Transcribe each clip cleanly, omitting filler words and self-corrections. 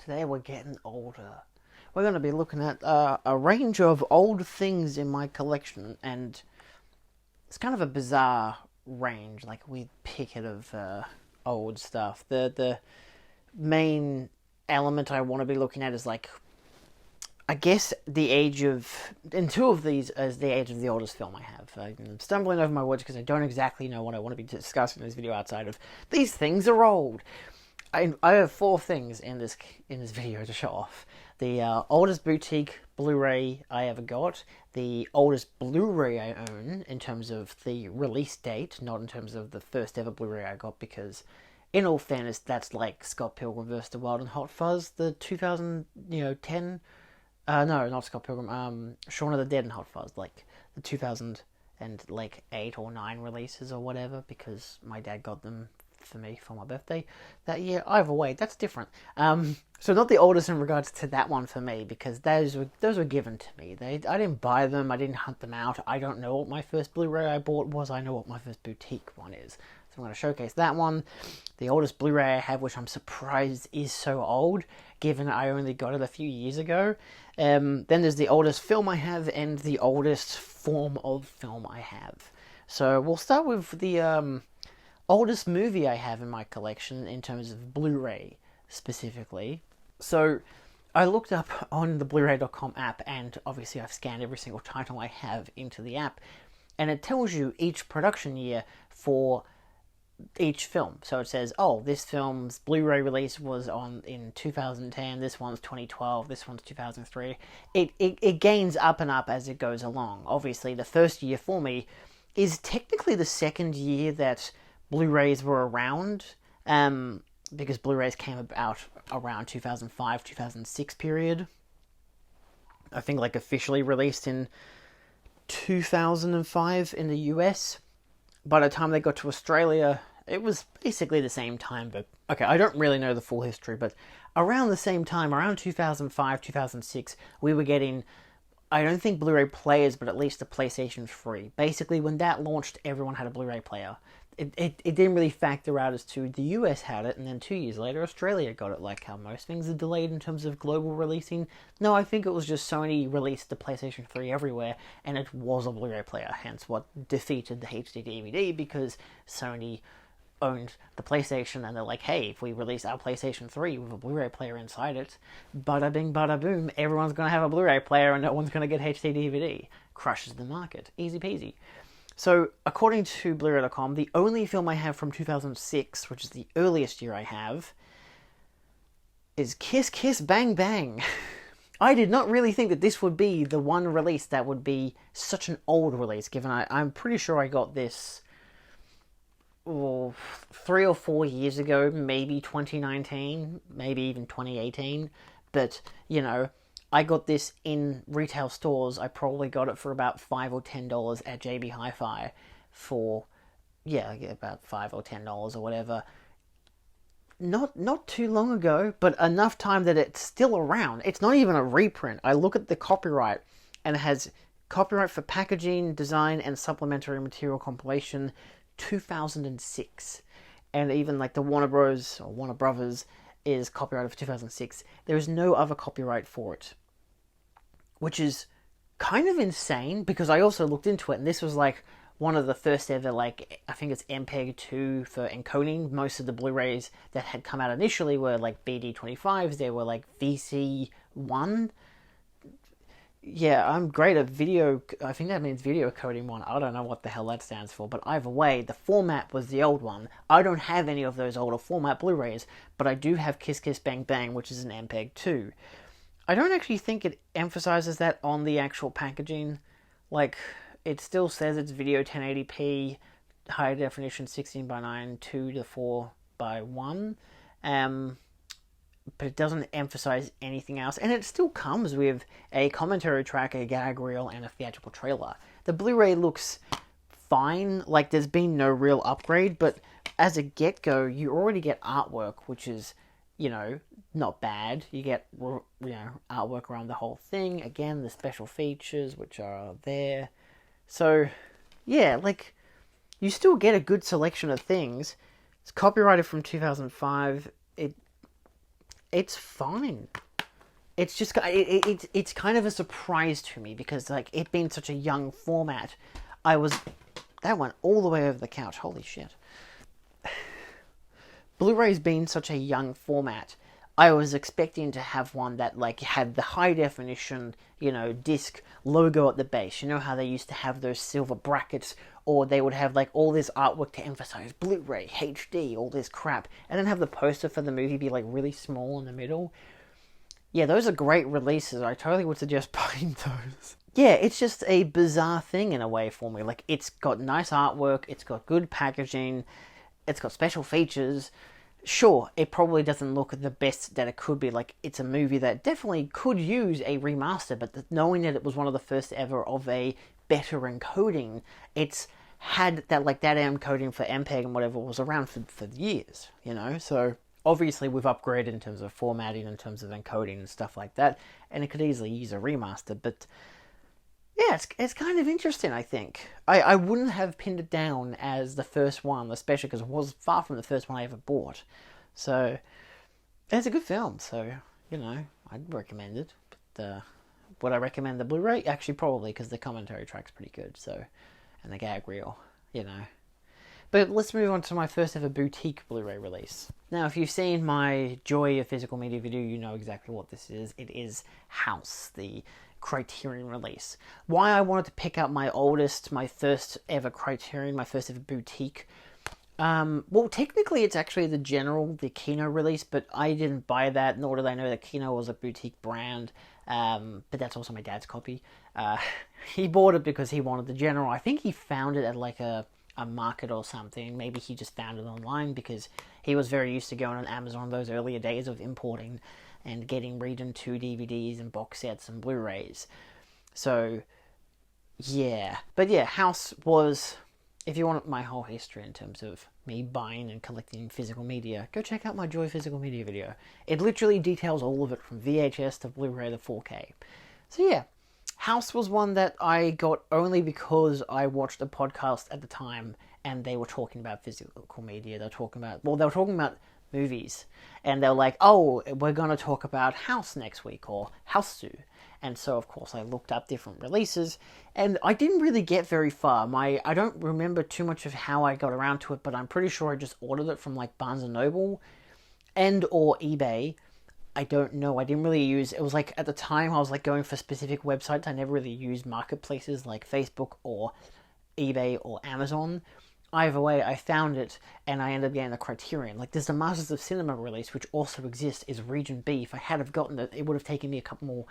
Today we're getting older. We're going to be looking at a range of old things in my collection, and it's kind of a bizarre range. Like, we pick it of old stuff. The main element I want to be looking at is, like, I guess the age of, in two of these is the age of the oldest film I have. I'm stumbling over my words because I don't exactly know what I want to be discussing in this video outside of these things are old. I have four things in this video to show off. The oldest boutique Blu-ray I ever got, the oldest Blu-ray I own in terms of the release date, not in terms of the first ever Blu-ray I got, because in all fairness, that's like Scott Pilgrim vs. the World and Hot Fuzz, the 2010. No, not Scott Pilgrim. Shaun of the Dead and Hot Fuzz, like the 2008 or 9 releases or whatever, because my dad got them for me for my birthday that year. Either way, that's different. So not the oldest in regards to that one for me, because those were given to me. I didn't buy them. I didn't hunt them out. I don't know what my first Blu-ray I bought was. I know what my first boutique one is. So I'm going to showcase that one. The oldest Blu-ray I have, which I'm surprised is so old, given I only got it a few years ago. Then there's the oldest film I have, and the oldest form of film I have. So we'll start with the oldest movie I have in my collection in terms of Blu-ray specifically. So I looked up on the Bluray.com app, and obviously I've scanned every single title I have into the app, and it tells you each production year for each film. So it says, oh, this film's Blu-ray release was in 2010, this one's 2012, this one's 2003. It gains up and up as it goes along. Obviously, the first year for me is technically the second year that Blu-rays were around, because Blu-rays came about around 2005, 2006 period. I think, like, officially released in 2005 in the US. By the time they got to Australia, it was basically the same time, but okay, I don't really know the full history, but around the same time, around 2005, 2006, we were getting, I don't think Blu-ray players, but at least a PlayStation 3. Basically, when that launched, everyone had a Blu-ray player. It didn't really factor out as to the US had it, and then 2 years later, Australia got it, like how most things are delayed in terms of global releasing. No, I think it was just Sony released the PlayStation 3 everywhere, and it was a Blu-ray player, hence what defeated the HD DVD, because Sony owned the PlayStation, and they're like, hey, if we release our PlayStation 3 with a Blu-ray player inside it, bada bing, bada boom, everyone's going to have a Blu-ray player, and no one's going to get HD DVD. Crushes the market. Easy peasy. So, according to Bluray.com, the only film I have from 2006, which is the earliest year I have, is Kiss Kiss Bang Bang. I did not really think that this would be the one release that would be such an old release, given I'm pretty sure I got this 3 or 4 years ago, maybe 2019, maybe even 2018, but, you know, I got this in retail stores. I probably got it for about $5 or $10 at JB Hi-Fi for, about $5 or $10 or whatever. Not too long ago, but enough time that it's still around. It's not even a reprint. I look at the copyright, and it has copyright for packaging, design, and supplementary material compilation 2006. And even like the Warner Brothers is copyrighted for 2006. There is no other copyright for it, which is kind of insane, because I also looked into it, and this was like one of the first ever, like, I think it's MPEG-2 for encoding. Most of the Blu-rays that had come out initially were like BD25s, they were like VC1. Yeah, I'm great at video, I think that means video coding one. I don't know what the hell that stands for, but either way, the format was the old one. I don't have any of those older format Blu-rays, but I do have Kiss Kiss Bang Bang, which is an MPEG-2. I don't actually think it emphasizes that on the actual packaging. Like, it still says it's video 1080p, high definition 16:9, 2 to 4:1. But it doesn't emphasize anything else, and it still comes with a commentary track, a gag reel, and a theatrical trailer. The Blu-ray looks fine, like there's been no real upgrade, but as a get-go, you already get artwork, which is, not bad. You get, artwork around the whole thing. Again, the special features, which are there. So, yeah, like, you still get a good selection of things. It's copyrighted from 2005. it's fine. It's just it's kind of a surprise to me because like it being such a young format, that went all the way over the couch. Holy shit! Blu-ray's been such a young format. I was expecting to have one that like had the high definition, disc logo at the base. You know how they used to have those silver brackets, or they would have like all this artwork to emphasize Blu-ray, HD, all this crap, and then have the poster for the movie be like really small in the middle. Yeah, those are great releases. I totally would suggest buying those. Yeah, it's just a bizarre thing in a way for me. Like, it's got nice artwork, it's got good packaging, it's got special features. Sure, it probably doesn't look the best that it could be. Like, it's a movie that definitely could use a remaster, but knowing that it was one of the first ever of a better encoding, it's had that encoding for MPEG and whatever was around for years, So obviously we've upgraded in terms of formatting, in terms of encoding and stuff like that, and it could easily use a remaster, but yeah, it's kind of interesting, I think. I wouldn't have pinned it down as the first one, especially because it was far from the first one I ever bought. So, it's a good film, so, I'd recommend it. But would I recommend the Blu-ray? Actually, probably, because the commentary track's pretty good, so, and the gag reel, But let's move on to my first ever boutique Blu-ray release. Now, if you've seen my Joy of Physical Media video, you know exactly what this is. It is House, the Criterion release. Why I wanted to pick up my first ever Criterion, my first ever boutique. Well, technically it's actually the Kino release, but I didn't buy that, nor did I know that Kino was a boutique brand. But that's also my dad's copy. He bought it because he wanted the General. I think he found it at like a market or something. Maybe he just found it online because he was very used to going on Amazon those earlier days of importing and getting Region 2 DVDs and box sets and Blu-rays. So, yeah. But yeah, House was, if you want my whole history in terms of me buying and collecting physical media, go check out my Joy Physical Media video. It literally details all of it from VHS to Blu-ray to 4K. So yeah, House was one that I got only because I watched a podcast at the time and they were talking about physical media. They were talking about movies, and they were like, oh, we're going to talk about House next week, or House 2. And so, of course, I looked up different releases, and I didn't really get very far. I don't remember too much of how I got around to it, but I'm pretty sure I just ordered it from, like, Barnes & Noble and or eBay. I don't know. I didn't really use... It was, like, at the time, I was, like, going for specific websites. I never really used marketplaces like Facebook or eBay or Amazon. Either way, I found it, and I ended up getting the Criterion. Like, there's the Masters of Cinema release, which also exists, is Region B. If I had have gotten it, it would have taken me a couple more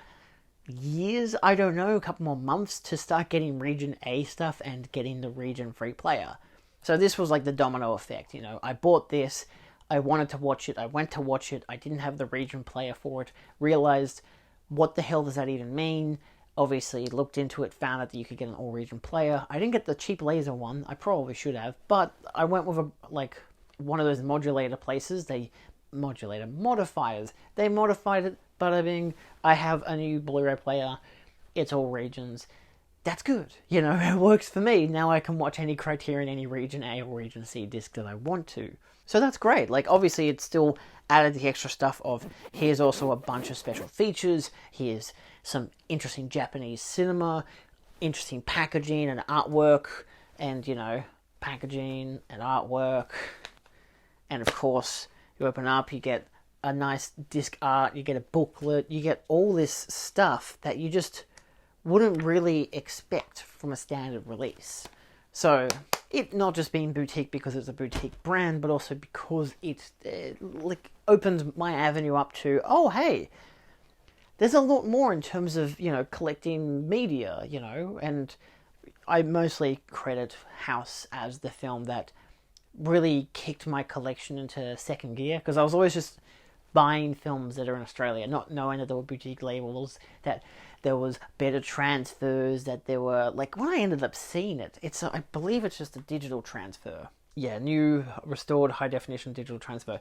years, I don't know, a couple more months to start getting Region A stuff and getting the Region Free Player. So this was like the domino effect, I bought this, I wanted to watch it, I went to watch it, I didn't have the Region Player for it, realized, what the hell does that even mean? Obviously, looked into it, found out that you could get an all-region player. I didn't get the cheap laser one. I probably should have, but I went with one of those modifiers. They modified it. Bada bing. I have a new Blu-ray player. It's all regions. That's good. It works for me. Now I can watch any Criterion, any Region A or Region C disc that I want to. So that's great. Like, obviously, it's still added the extra stuff of, here's also a bunch of special features. Here's some interesting Japanese cinema, interesting packaging and artwork, and, packaging and artwork. And, of course, you open up, you get a nice disc art, you get a booklet, you get all this stuff that you just wouldn't really expect from a standard release. So, it not just being boutique because it's a boutique brand, but also because it opened my avenue up to, oh, hey, there's a lot more in terms of, collecting media, and I mostly credit House as the film that really kicked my collection into second gear, because I was always just buying films that are in Australia, not knowing that there were boutique labels, that there was better transfers, that there were, when I ended up seeing it, I believe it's just a digital transfer. Yeah, new, restored, high-definition digital transfer.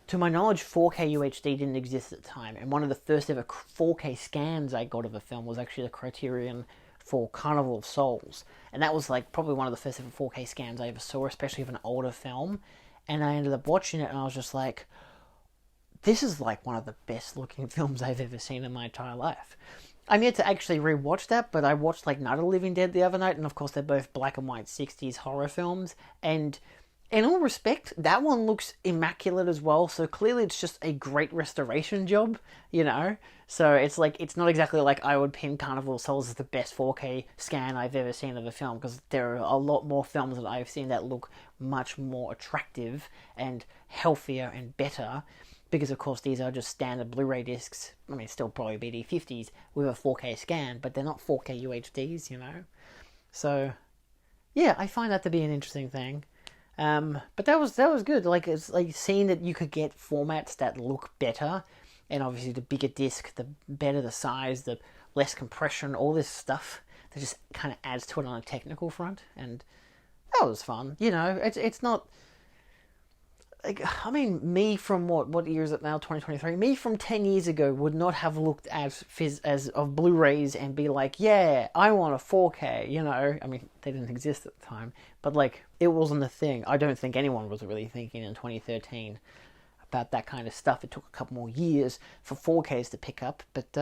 To my knowledge, 4K UHD didn't exist at the time, and one of the first ever 4K scans I got of a film was actually the Criterion for Carnival of Souls, and that was probably one of the first ever 4K scans I ever saw, especially of an older film, and I ended up watching it, and I was just like, this is like one of the best looking films I've ever seen in my entire life. I'm yet to actually rewatch that, but I watched like Night of the Living Dead the other night, and of course they're both black and white 60s horror films, and in all respect, that one looks immaculate as well, so clearly it's just a great restoration job, you know? So it's like, it's not exactly like I would pin Carnival of Souls as the best 4K scan I've ever seen of a film, because there are a lot more films that I've seen that look much more attractive and healthier and better, because of course these are just standard Blu-ray discs, I mean still probably BD50s, with a 4K scan, but they're not 4K UHDs, you know? So, yeah, I find that to be an interesting thing. But that was good. Like, it's like seeing that you could get formats that look better, and obviously the bigger disc, the better the size, the less compression, all this stuff that just kind of adds to it on a technical front, and that was fun. You know, it's not like, I mean, me from what year is it now? 2023. Me from 10 years ago would not have looked as of Blu-rays and be like, yeah, I want a 4K. You know, I mean, they didn't exist at the time, but like, it wasn't a thing. I don't think anyone was really thinking in 2013 about that kind of stuff. It took a couple more years for 4Ks to pick up, but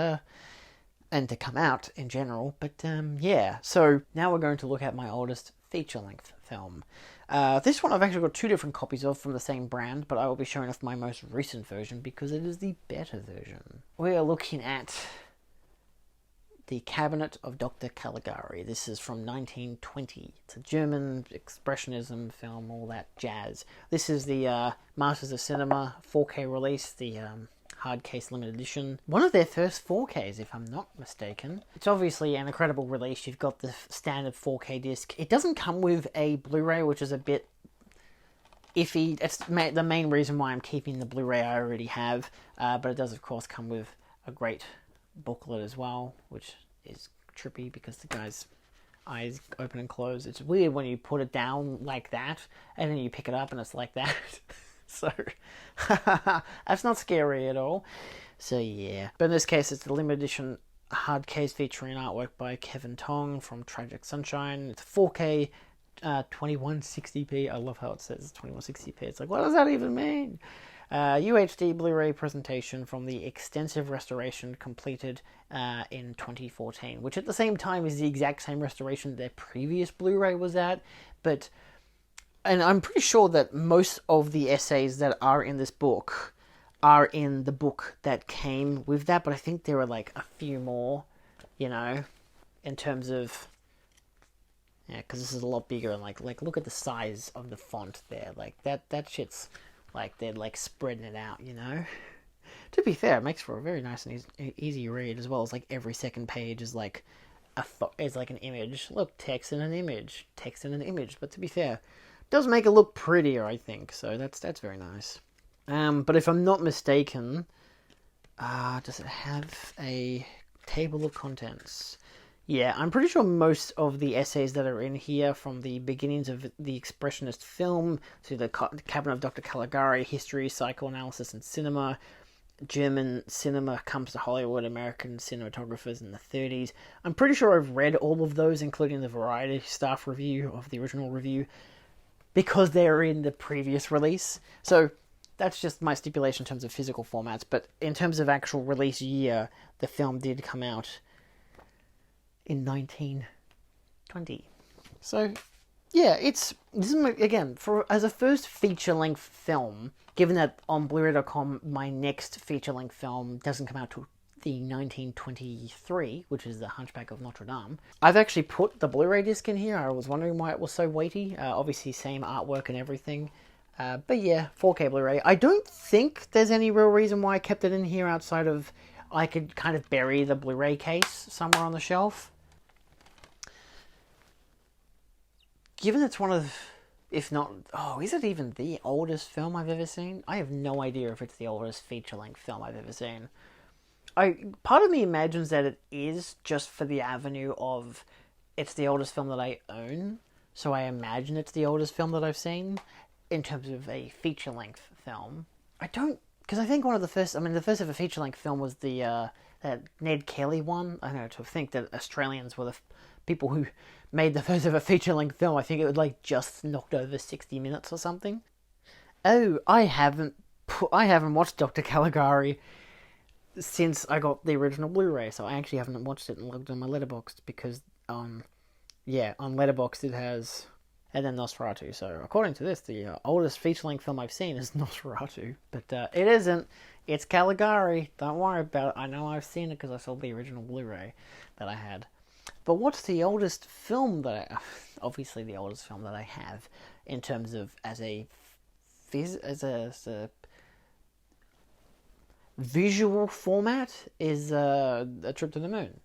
and to come out in general. But yeah. So now we're going to look at my oldest feature-length film. This one I've actually got two different copies of from the same brand, but I will be showing off my most recent version because it is the better version. We are looking at The Cabinet of Dr. Caligari. This is from 1920. It's a German expressionism film, all that jazz. This is the Masters of Cinema 4K release, the hard case limited edition. One of their first 4Ks, if I'm not mistaken. It's obviously an incredible release. You've got the standard 4K disc. It doesn't come with a Blu-ray, which is a bit iffy. It's the main reason why I'm keeping the Blu-ray I already have. But it does, of course, come with a great booklet as well, which is trippy because the guy's eyes open and close. It's weird when you put it down like that, and then you pick it up and it's like that. So, that's not scary at all. So, yeah. But in this case, it's the limited edition hard case featuring artwork by Kevin Tong from Tragic Sunshine. It's 4K 2160p. I love how it says 2160p. It's like, what does that even mean? UHD Blu-ray presentation from the extensive restoration completed in 2014, which at the same time is the exact same restoration their previous Blu-ray was at, but... And I'm pretty sure that most of the essays that are in this book are in the book that came with that, but I think there are like a few more, you know, in terms of, yeah, because this is a lot bigger, and like look at the size of the font there, like that shit's like they're like spreading it out, you know. To be fair, it makes for a very nice and easy read, as well as like every second page is like is like an image. Look, text and an image, text and an image. But to be fair, does make it look prettier, I think, so that's very nice. But if I'm not mistaken, does it have a table of contents? Yeah, I'm pretty sure most of the essays that are in here, from the beginnings of the Expressionist film to the Cabinet of Dr. Caligari, history, psychoanalysis, and cinema, German cinema comes to Hollywood, American cinematographers in the 30s. I'm pretty sure I've read all of those, including the Variety staff review of the original review, because they're in the previous release. So that's just my stipulation in terms of physical formats. But in terms of actual release year, the film did come out in 1920. So, yeah, this is, again, as a first feature-length film, given that on Blu-ray.com my next feature-length film doesn't come out till the 1923, which is The Hunchback of Notre Dame. I've actually put the Blu-ray disc in here. I was wondering why it was so weighty. Obviously, same artwork and everything. But yeah, 4K Blu-ray. I don't think there's any real reason why I kept it in here outside of I could kind of bury the Blu-ray case somewhere on the shelf. Given it's one of, if not, is it even the oldest film I've ever seen? I have no idea if it's the oldest feature-length film I've ever seen. Part of me imagines that it is, just for the avenue of it's the oldest film that I own, so I imagine it's the oldest film that I've seen in terms of a feature-length film. I don't, because I think the first ever feature-length film was the that Ned Kelly one. I don't know, to think that Australians were the people who made the first ever feature-length film. I think it was like just knocked over 60 minutes or something. Oh, I haven't I haven't watched Dr. Caligari since I got the original Blu-ray, so I actually haven't watched it and logged on my Letterboxd because, on Letterboxd it has, and then Nosferatu. So according to this, the oldest feature-length film I've seen is Nosferatu, but it isn't. It's Caligari. Don't worry about it. I know I've seen it because I saw the original Blu-ray that I had. But what's the oldest film that obviously the oldest film that I have in terms of as a visual format is A Trip to the Moon,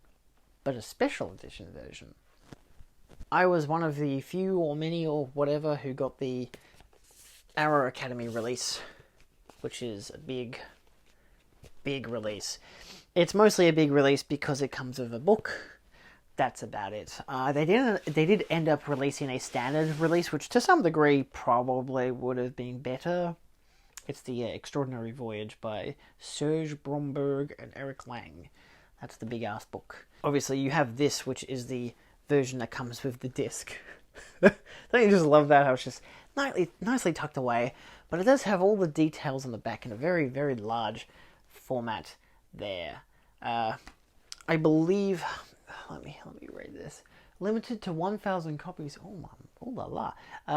but a special edition version. I was one of the few or many or whatever who got the Arrow Academy release, which is a big release. It's mostly a big release because it comes with a book. That's about it. They did end up releasing a standard release, which to some degree probably would have been better. It's the Extraordinary Voyage by Serge Bromberg and Eric Lang. That's the big-ass book. Obviously, you have this, which is the version that comes with the disc. Don't you just love that? How it's just nicely tucked away. But it does have all the details on the back in a very, very large format there. I believe... Let me read this. Limited to 1,000 copies. Oh la la.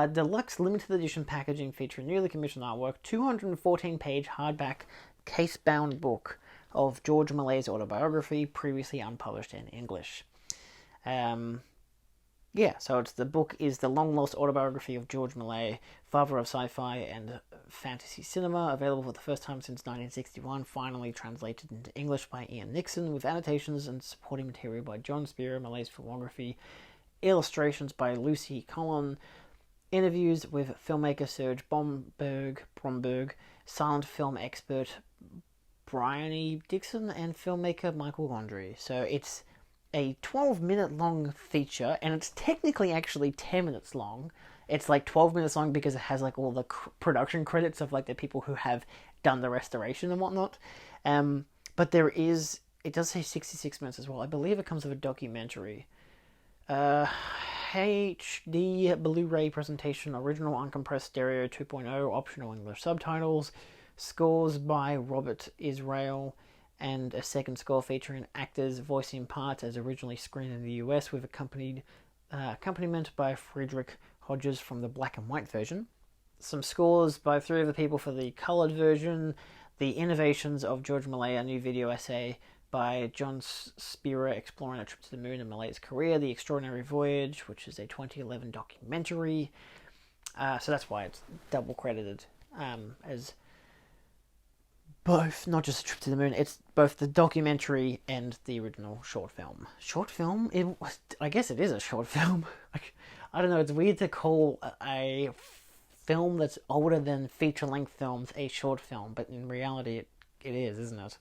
Deluxe limited edition packaging featuring newly commissioned artwork, 214-page hardback case-bound book of George Malay's autobiography, previously unpublished in English. So the book is the long-lost autobiography of George Malay, father of sci-fi and fantasy cinema, available for the first time since 1961, finally translated into English by Ian Nixon, with annotations and supporting material by John Spira, Malay's filmography, illustrations by Lucy Collin, interviews with filmmaker Serge Bromberg, silent film expert Bryony Dixon, and filmmaker Michael Gondry. So it's a 12-minute long feature, and it's technically actually 10 minutes long. It's like 12 minutes long because it has like all the production credits of like the people who have done the restoration and whatnot. But it does say 66 minutes as well. I believe it comes with a documentary. HD Blu-ray presentation, original uncompressed stereo 2.0, optional English subtitles, scores by Robert Israel, and a second score featuring actors voicing parts as originally screened in the US, with accompaniment by Friedrich Hodges from the black and white version. Some scores by three of the people for the coloured version. The Innovations of George Malay, a new video essay by John Spira exploring a trip to the moon and Malay's career. The Extraordinary Voyage, which is a 2011 documentary. So that's why it's double credited as both, not just a trip to the moon. It's both the documentary and the original short film. Short film? I guess it is a short film. I don't know, it's weird to call a film that's older than feature-length films a short film, but in reality it is, isn't it?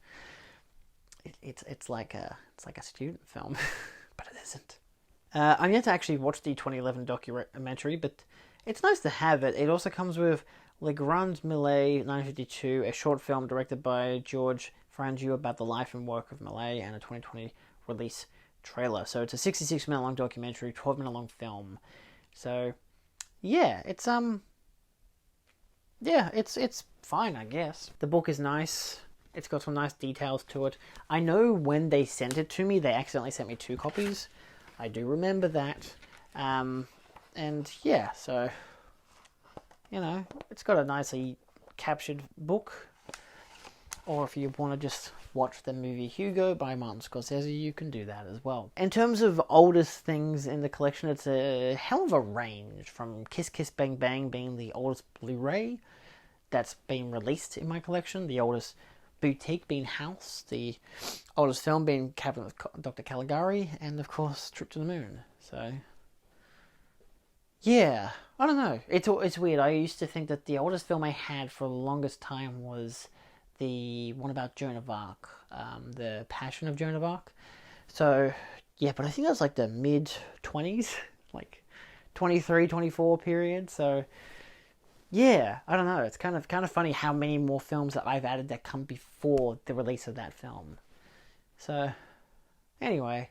It's like a student film, but it isn't. I'm yet to actually watch the 2011 documentary, but it's nice to have it. It also comes with Le Grand Malay 1952, a short film directed by George Frangiu about the life and work of Malay, and a 2020 release trailer. So it's a 66-minute long documentary, 12-minute long film. So yeah, it's fine, I guess. The book is nice. It's got some nice details to it. I know when they sent it to me, they accidentally sent me 2 copies. I do remember that. And yeah, so it's got a nicely captured book. Or if you want to just watch the movie Hugo by Martin Scorsese, you can do that as well. In terms of oldest things in the collection, it's a hell of a range, from Kiss Kiss Bang Bang being the oldest Blu-ray that's been released in my collection, the oldest boutique being House, the oldest film being Cabinet of Dr. Caligari, and of course Trip to the Moon. So yeah, I don't know. It's weird. I used to think that the oldest film I had for the longest time was the one about Joan of Arc, the Passion of Joan of Arc. So yeah, but I think that's like the mid-20s, like 23, 24 period. So yeah, I don't know. It's kind of funny how many more films that I've added that come before the release of that film. So anyway,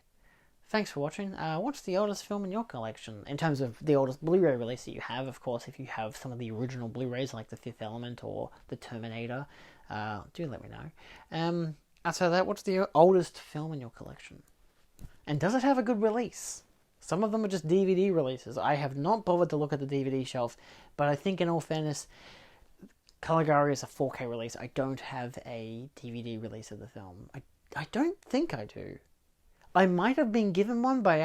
thanks for watching. What's the oldest film in your collection? In terms of the oldest Blu-ray release that you have, of course, if you have some of the original Blu-rays like The Fifth Element or The Terminator, do let me know. Outside of that, what's the oldest film in your collection? And does it have a good release? Some of them are just DVD releases. I have not bothered to look at the DVD shelf, but I think in all fairness, Caligari is a 4K release. I don't have a DVD release of the film. I don't think I do. I might have been given one by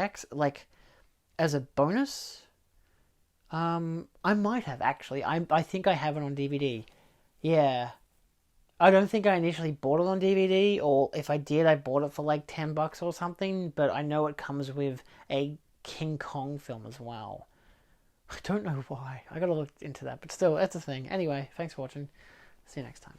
as a bonus. I might have actually. I think I have it on DVD. Yeah. I don't think I initially bought it on DVD, or if I did, I bought it for like $10 or something, but I know it comes with a King Kong film as well. I don't know why. I gotta look into that, but still, that's a thing. Anyway, thanks for watching. See you next time.